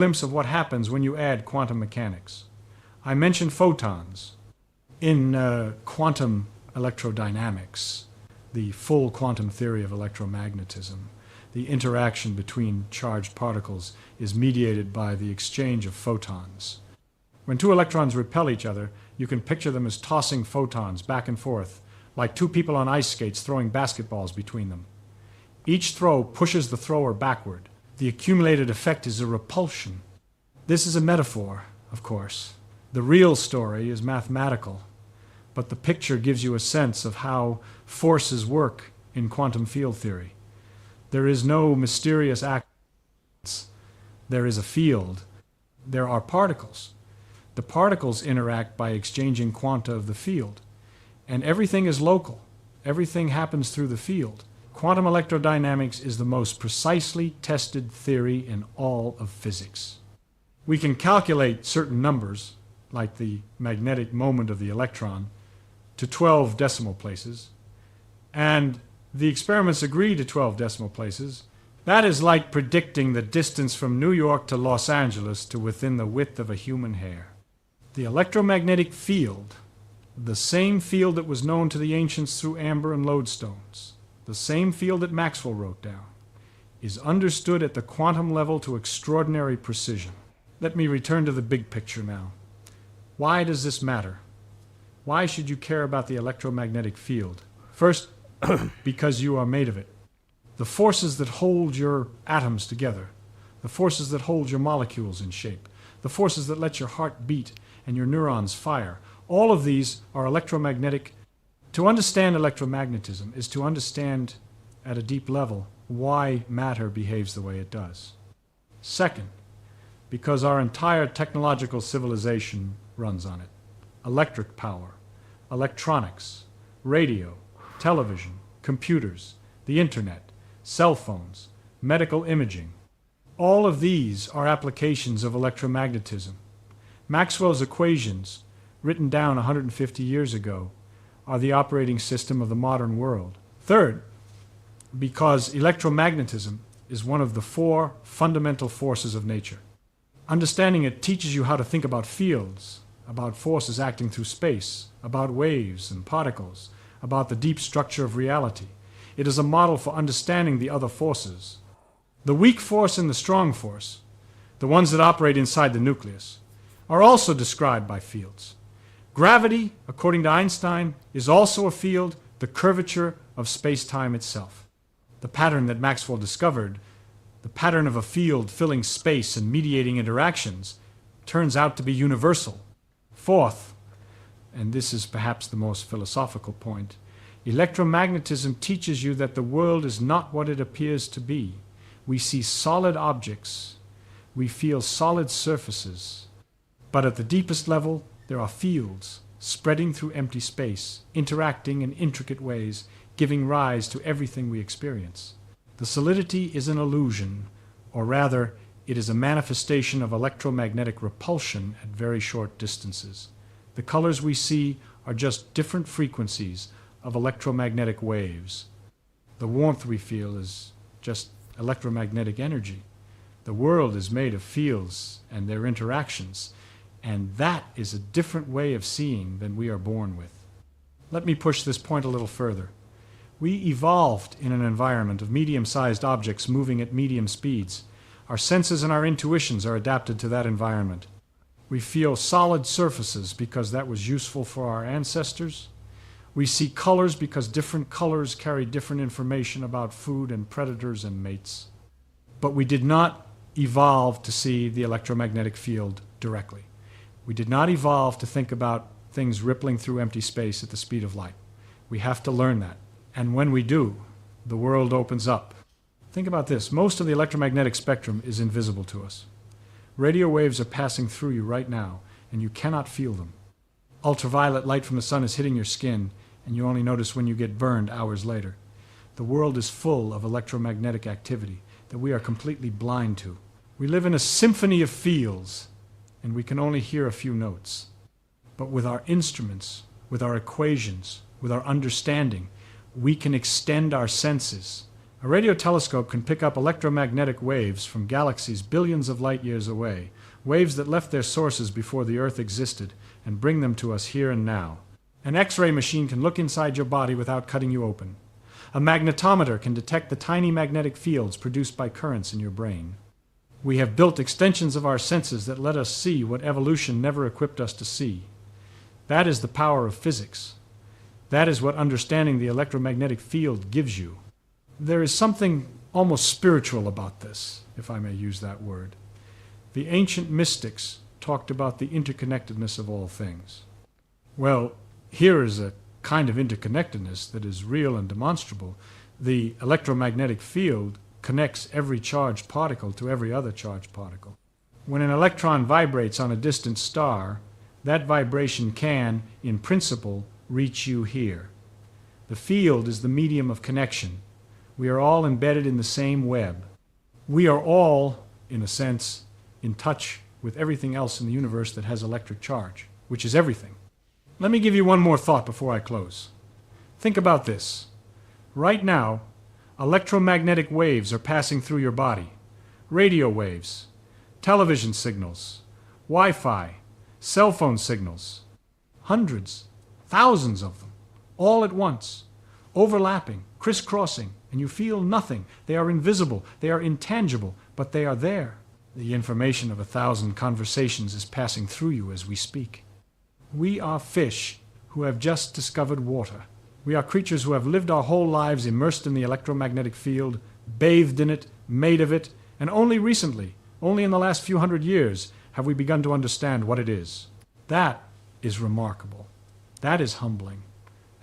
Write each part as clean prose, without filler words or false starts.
Glimpse of what happens when you add quantum mechanics. I mentioned photons. In quantum electrodynamics, the full quantum theory of electromagnetism, the interaction between charged particles is mediated by the exchange of photons. When two electrons repel each other, you can picture them as tossing photons back and forth, like two people on ice skates throwing basketballs between them. Each throw pushes the thrower backward. The accumulated effect is a repulsion. This is a metaphor, of course. The real story is mathematical, but the picture gives you a sense of how forces work in quantum field theory. There is no mysterious act. There is a field. There are particles. The particles interact by exchanging quanta of the field. And everything is local. Everything happens through the field. Quantum electrodynamics is the most precisely tested theory in all of physics. We can calculate certain numbers, like the magnetic moment of the electron, to 12 decimal places, and the experiments agree to 12 decimal places. That is like predicting the distance from New York to Los Angeles to within the width of a human hair. The electromagnetic field, the same field that was known to the ancients through amber and lodestones, the same field that Maxwell wrote down, is understood at the quantum level to extraordinary precision. Let me return to the big picture now. Why does this matter? Why should you care about the electromagnetic field? First, because you are made of it. The forces that hold your atoms together, the forces that hold your molecules in shape, the forces that let your heart beat and your neurons fire, all of these are electromagnetic. To understand electromagnetism is to understand at a deep level why matter behaves the way it does. Second, because our entire technological civilization runs on it. Electric power, electronics, radio, television, computers, the internet, cell phones, medical imaging. All of these are applications of electromagnetism. Maxwell's equations, written down 150 years ago, are the operating system of the modern world. Third, because electromagnetism is one of the four fundamental forces of nature. Understanding it teaches you how to think about fields, about forces acting through space, about waves and particles, about the deep structure of reality. It is a model for understanding the other forces. The weak force and the strong force, the ones that operate inside the nucleus, are also described by fields. Gravity, according to Einstein, is also a field, the curvature of space-time itself. The pattern that Maxwell discovered, the pattern of a field filling space and mediating interactions, turns out to be universal. Fourth, and this is perhaps the most philosophical point, electromagnetism teaches you that the world is not what it appears to be. We see solid objects, we feel solid surfaces, but at the deepest level, there are fields spreading through empty space, interacting in intricate ways, giving rise to everything we experience. The solidity is an illusion, or rather, it is a manifestation of electromagnetic repulsion at very short distances. The colors we see are just different frequencies of electromagnetic waves. The warmth we feel is just electromagnetic energy. The world is made of fields and their interactions, and that is a different way of seeing than we are born with. Let me push this point a little further. We evolved in an environment of medium-sized objects moving at medium speeds. Our senses and our intuitions are adapted to that environment. We feel solid surfaces because that was useful for our ancestors. We see colors because different colors carry different information about food and predators and mates. But we did not evolve to see the electromagnetic field directly. We did not evolve to think about things rippling through empty space at the speed of light. We have to learn that. And when we do, the world opens up. Think about this. Most of the electromagnetic spectrum is invisible to us. Radio waves are passing through you right now, and you cannot feel them. Ultraviolet light from the sun is hitting your skin, and you only notice when you get burned hours later. The world is full of electromagnetic activity that we are completely blind to. We live in a symphony of fields, and we can only hear a few notes. But with our instruments, with our equations, with our understanding, we can extend our senses, A radio telescope can pick up electromagnetic waves from galaxies billions of light years away, waves that left their sources before the Earth existed, and bring them to us here and now. An X-ray machine can look inside your body without cutting you open. A magnetometer can detect the tiny magnetic fields produced by currents in your brain. We have built extensions of our senses that let us see what evolution never equipped us to see. That is the power of physics. That is what understanding the electromagnetic field gives you. There is something almost spiritual about this, if I may use that word. The ancient mystics talked about the interconnectedness of all things. Well, here is a kind of interconnectedness that is real and demonstrable. The electromagnetic field connects every charged particle to every other charged particle. When an electron vibrates on a distant star, that vibration can, in principle, reach you here. The field is the medium of connection. We are all embedded in the same web. We are all, in a sense, in touch with everything else in the universe that has electric charge, which is everything. Let me give you one more thought before I close. Think about this. Right now, electromagnetic waves are passing through your body. Radio waves, television signals, Wi-Fi, cell phone signals. Hundreds, thousands of them, all at once, overlapping, crisscrossing, and you feel nothing. They are invisible, they are intangible, but they are there. The information of 1,000 conversations is passing through you as we speak. We are fish who have just discovered water. We are creatures who have lived our whole lives immersed in the electromagnetic field, bathed in it, made of it, and only recently, only in the last few hundred years, have we begun to understand what it is. That is remarkable. That is humbling.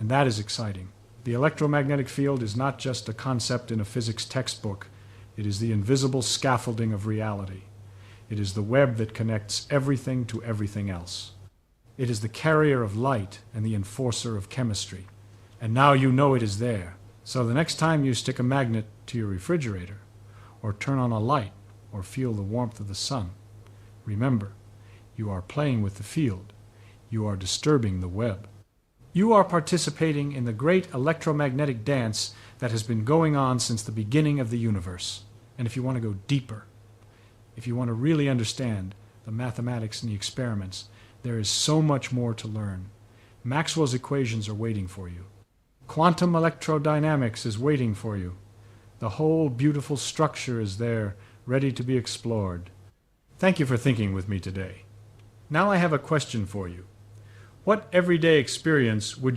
And that is exciting. The electromagnetic field is not just a concept in a physics textbook. It is the invisible scaffolding of reality. It is the web that connects everything to everything else. It is the carrier of light and the enforcer of chemistry. And now you know it is there. So the next time you stick a magnet to your refrigerator, or turn on a light, or feel the warmth of the sun, remember, you are playing with the field. You are disturbing the web. You are participating in the great electromagnetic dance that has been going on since the beginning of the universe. And if you want to go deeper, if you want to really understand the mathematics and the experiments, there is so much more to learn. Maxwell's equations are waiting for you. Quantum electrodynamics is waiting for you. The whole beautiful structure is there, ready to be explored. Thank you for thinking with me today. Now I have a question for you. What everyday experience would